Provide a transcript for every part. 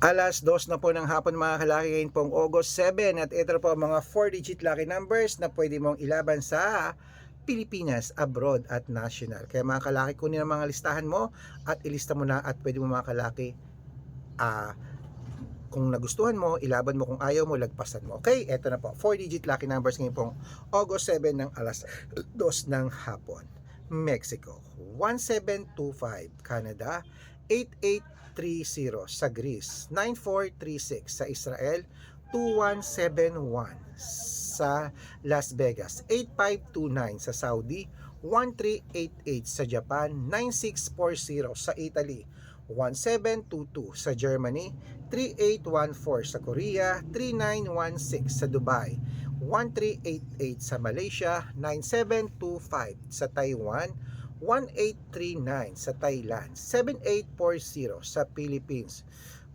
2:00 na po ng hapon mga kalaki, ngayon pong August 7, at ito po ang mga 4-digit lucky numbers na pwede mong ilaban sa Pilipinas, abroad at national. Kaya mga kalaki, kunin ang mga listahan mo at ilista mo na, at pwede mo mga kalaki kung nagustuhan mo, ilaban mo; kung ayaw mo, lagpasan mo. Okay, ito na po, 4-digit lucky numbers ngayon pong August 7 ng 2:00 ng hapon. Mexico, 1725. Canada, 8830. Sa Greece, 9436. Sa Israel, 2171. Sa Las Vegas, 8529. Sa Saudi, 1388. Sa Japan, 9640. Sa Italy, 1722. Sa Germany, 3814. Sa Korea, 3916. Sa Dubai, 1388. Sa Malaysia, 9725. Sa Taiwan, 1839. Sa Thailand, 7840. Sa Philippines,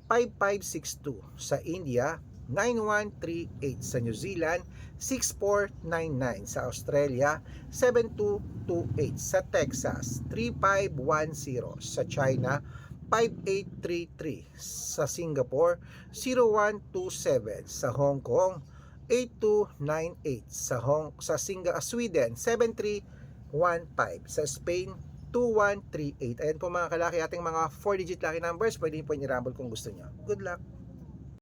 5562. Sa India, 9138. Sa New Zealand, 6499. Sa Australia, 7228. Sa Texas, 3510. Sa China, 5833. Sa Singapore, 0127. Sa Hong Kong, 8298. Sa Sweden, 7315. Sa Spain, 2138. Ayan po mga kalaki, ating mga 4-digit lucky numbers. Pwede po i-rumble kung gusto nyo. Good luck!